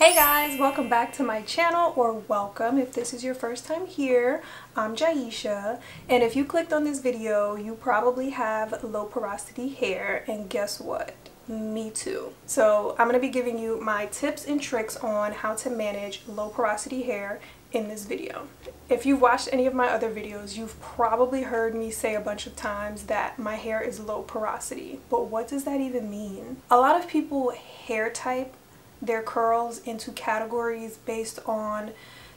Hey guys, welcome back to my channel, or welcome if this is your first time here. I'm Jaisha, and if you clicked on this video, you probably have low porosity hair, and guess what? Me too. So I'm going to be giving you my tips and tricks on how to manage low porosity hair in this video. If you've watched any of my other videos, you've probably heard me say a bunch of times that my hair is low porosity, but what does that even mean? A lot of people hair type their curls into categories based on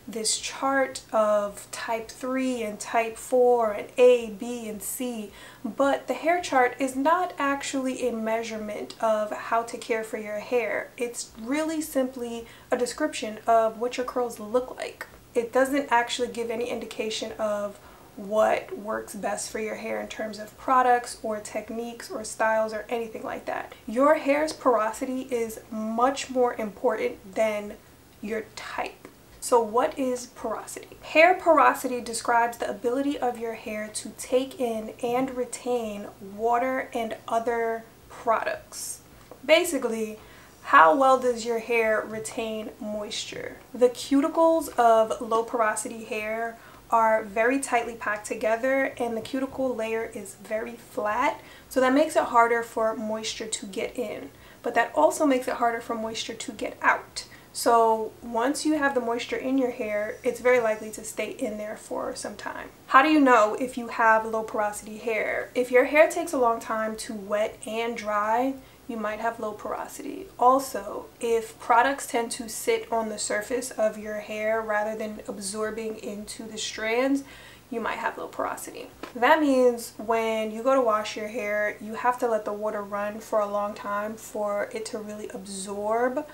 this chart of type 3 and type 4 and A, B, and C, but the hair chart is not actually a measurement of how to care for your hair. It's really simply a description of what your curls look like. It doesn't actually give any indication of what works best for your hair in terms of products or techniques or styles or anything like that. Your hair's porosity is much more important than your type. So what is porosity? Hair porosity describes the ability of your hair to take in and retain water and other products. Basically, how well does your hair retain moisture? The cuticles of low porosity hair are very tightly packed together, and the cuticle layer is very flat, so that makes it harder for moisture to get in, but that also makes it harder for moisture to get out. So once you have the moisture in your hair, it's very likely to stay in there for some time. How do you know if you have low porosity hair? If your hair takes a long time to wet and dry, you might have low porosity. Also, if products tend to sit on the surface of your hair rather than absorbing into the strands, you might have low porosity. That means when you go to wash your hair, you have to let the water run for a long time for it to really absorb.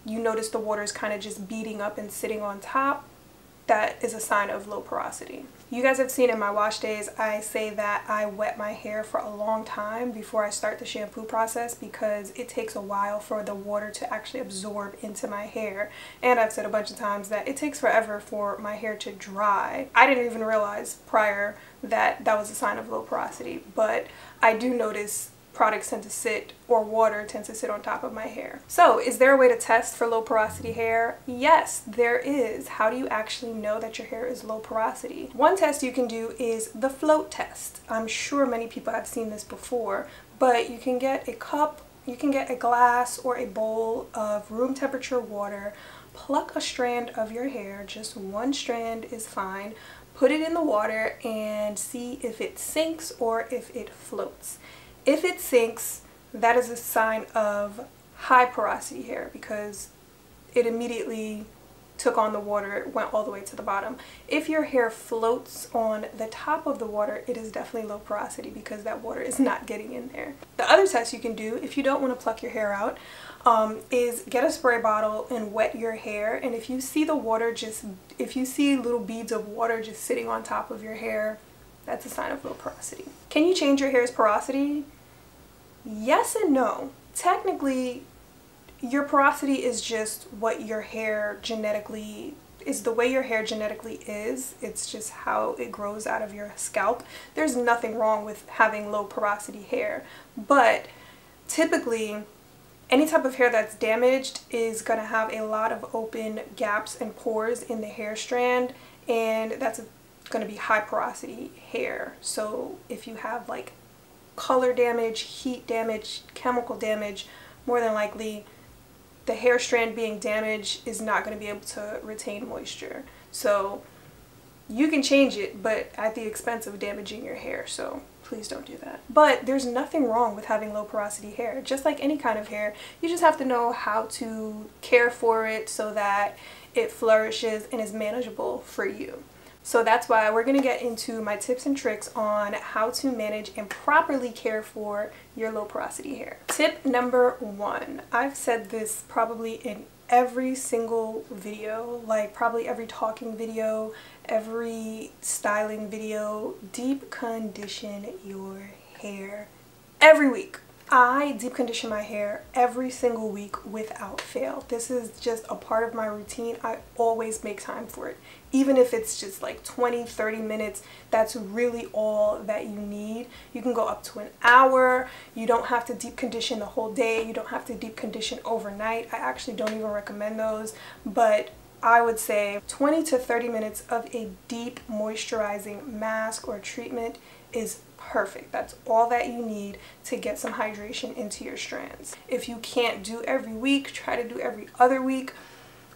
You notice the water is kind of just beating up and sitting on top. That is a sign of low porosity. You guys have seen in my wash days, I say that I wet my hair for a long time before I start the shampoo process because it takes a while for the water to actually absorb into my hair. And I've said a bunch of times that it takes forever for my hair to dry. I didn't even realize prior that that was a sign of low porosity, but I do notice products tend to sit, or water tends to sit on top of my hair. So is there a way to test for low porosity hair? Yes, there is. How do you actually know that your hair is low porosity? One test you can do is the float test. I'm sure many people have seen this before, but you can get a cup, you can get a glass or a bowl of room temperature water, pluck a strand of your hair, just one strand is fine, put it in the water and see if it sinks or if it floats. If it sinks, that is a sign of high porosity hair because it immediately took on the water, it went all the way to the bottom. If your hair floats on the top of the water, it is definitely low porosity because that water is not getting in there. The other test you can do if you don't want to pluck your hair out is get a spray bottle and wet your hair, and if you see the water if you see little beads of water just sitting on top of your hair, that's a sign of low porosity. Can you change your hair's porosity? Yes and no. Technically, your porosity is just what your hair genetically is, the way your hair genetically is. It's just how it grows out of your scalp. There's nothing wrong with having low porosity hair, but typically any type of hair that's damaged is going to have a lot of open gaps and pores in the hair strand, and that's going to be high porosity hair. So if you have like color damage, heat damage, chemical damage, more than likely the hair strand being damaged is not going to be able to retain moisture. So you can change it, but at the expense of damaging your hair, so please don't do that. But there's nothing wrong with having low porosity hair. Just like any kind of hair, you just have to know how to care for it so that it flourishes and is manageable for you. So that's why we're going to get into my tips and tricks on how to manage and properly care for your low porosity hair. Tip number 1. I've said this probably in every single video, like probably every talking video, every styling video. Deep condition your hair every week. I deep condition my hair every single week without fail. This is just a part of my routine. I always make time for it. Even if it's just like 20-30 minutes, that's really all that you need. You can go up to an hour. You don't have to deep condition the whole day. You don't have to deep condition overnight. I actually don't even recommend those, but I would say 20 to 30 minutes of a deep moisturizing mask or treatment is perfect. That's all that you need to get some hydration into your strands. If you can't do every week, try to do every other week.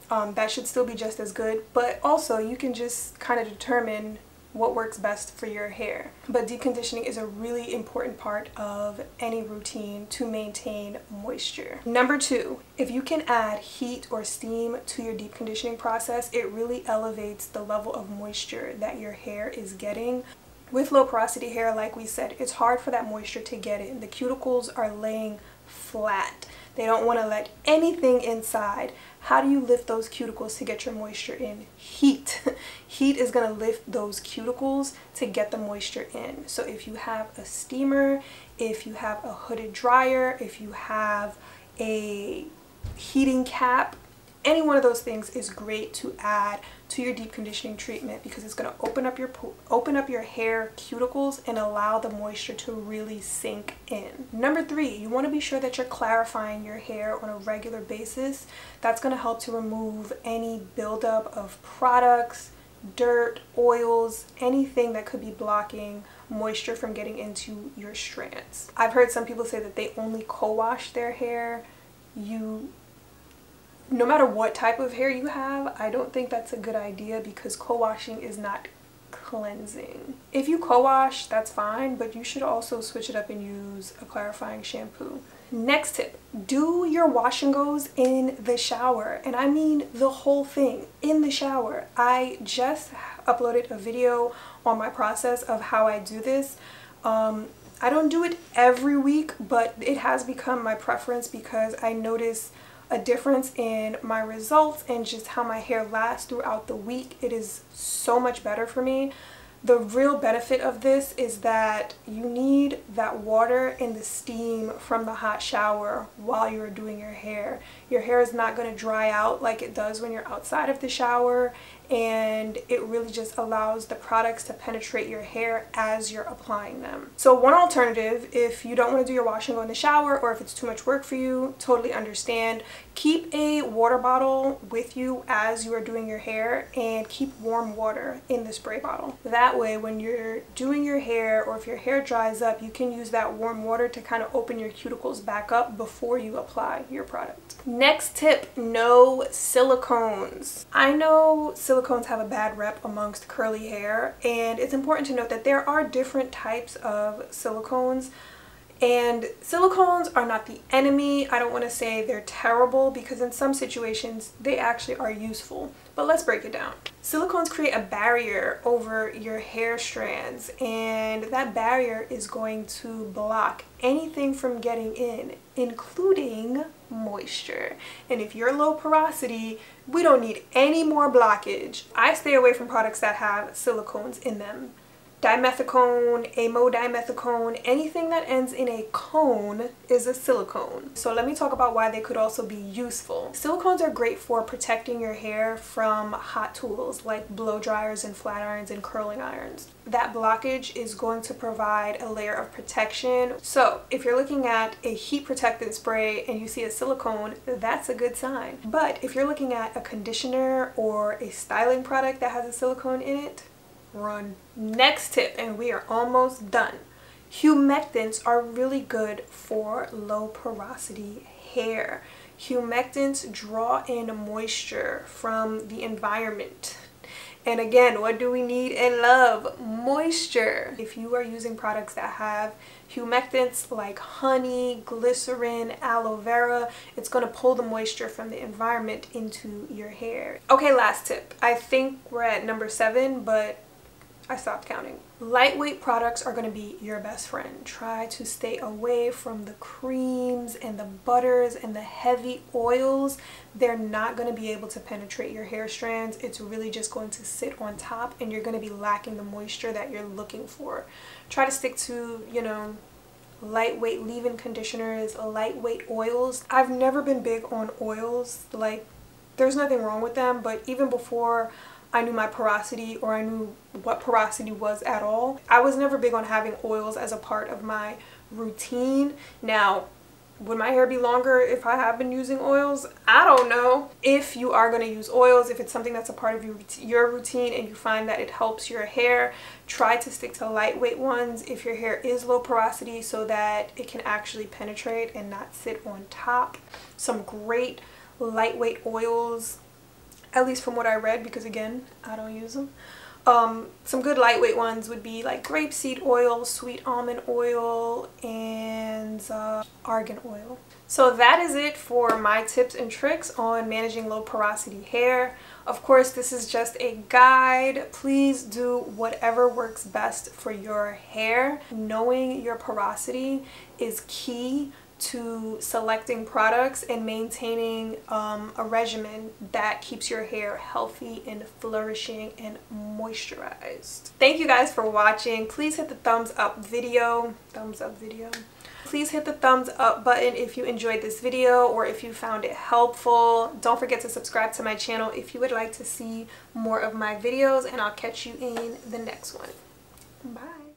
That should still be just as good, but also you can just kind of determine what works best for your hair. But deep conditioning is a really important part of any routine to maintain moisture. Number 2, if you can add heat or steam to your deep conditioning process, it really elevates the level of moisture that your hair is getting. With low porosity hair, like we said, it's hard for that moisture to get in. The cuticles are laying flat. They don't want to let anything inside. How do you lift those cuticles to get your moisture in? Heat. Heat is going to lift those cuticles to get the moisture in. So if you have a steamer, if you have a hooded dryer, if you have a heating cap, any one of those things is great to add to your deep conditioning treatment because it's going to open up your hair cuticles and allow the moisture to really sink in. Number 3, you want to be sure that you're clarifying your hair on a regular basis. That's going to help to remove any buildup of products, dirt, oils, anything that could be blocking moisture from getting into your strands. I've heard some people say that they only co-wash their hair. No matter what type of hair you have, I don't think that's a good idea because co-washing is not cleansing. If you co-wash, that's fine, but you should also switch it up and use a clarifying shampoo. Next tip, do your wash and goes in the shower, and I mean the whole thing in the shower. I just uploaded a video on my process of how I do this. I don't do it every week, but it has become my preference because I notice a difference in my results and just how my hair lasts throughout the week. It is so much better for me. The real benefit of this is that you need that water and the steam from the hot shower while you're doing your hair. Your hair is not going to dry out like it does when you're outside of the shower, and it really just allows the products to penetrate your hair as you're applying them. So one alternative, if you don't want to do your wash and go in the shower, or if it's too much work for you, totally understand. Keep a water bottle with you as you are doing your hair and keep warm water in the spray bottle. That way when you're doing your hair, or if your hair dries up, you can use that warm water to kind of open your cuticles back up before you apply your product. Next tip, no silicones. I know silicones have a bad rep amongst curly hair, and it's important to note that there are different types of silicones. And silicones are not the enemy. I don't want to say they're terrible because in some situations they actually are useful. But let's break it down. Silicones create a barrier over your hair strands, and that barrier is going to block anything from getting in, including moisture. And if you're low porosity, we don't need any more blockage. I stay away from products that have silicones in them. Dimethicone, amodimethicone, anything that ends in a cone is a silicone. So let me talk about why they could also be useful. Silicones are great for protecting your hair from hot tools like blow dryers and flat irons and curling irons. That blockage is going to provide a layer of protection. So if you're looking at a heat protectant spray and you see a silicone, that's a good sign. But if you're looking at a conditioner or a styling product that has a silicone in it, run. Next tip, and we are almost done. Humectants are really good for low porosity hair. Humectants draw in moisture from the environment. And again, what do we need and love? Moisture. If you are using products that have humectants like honey, glycerin, aloe vera, it's going to pull the moisture from the environment into your hair. Okay, last tip. I think we're at number 7, but I stopped counting. Lightweight products are going to be your best friend. Try to stay away from the creams and the butters and the heavy oils. They're not going to be able to penetrate your hair strands. It's really just going to sit on top, and you're going to be lacking the moisture that you're looking for. Try to stick to, lightweight leave-in conditioners, lightweight oils. I've never been big on oils. Like, there's nothing wrong with them, but even before I knew my porosity, or I knew what porosity was at all, I was never big on having oils as a part of my routine. Now, would my hair be longer if I have been using oils? I don't know. If you are going to use oils, if it's something that's a part of your routine and you find that it helps your hair, try to stick to lightweight ones if your hair is low porosity, so that it can actually penetrate and not sit on top. Some great lightweight oils, at least from what I read, because again, I don't use them. Some good lightweight ones would be like grapeseed oil, sweet almond oil, and argan oil. So that is it for my tips and tricks on managing low porosity hair. Of course, this is just a guide. Please do whatever works best for your hair. Knowing your porosity is key to selecting products and maintaining a regimen that keeps your hair healthy and flourishing and moisturized. Thank you guys for watching. Please hit the thumbs up video. Please hit the thumbs up button if you enjoyed this video or if you found it helpful. Don't forget to subscribe to my channel if you would like to see more of my videos, and I'll catch you in the next one. Bye.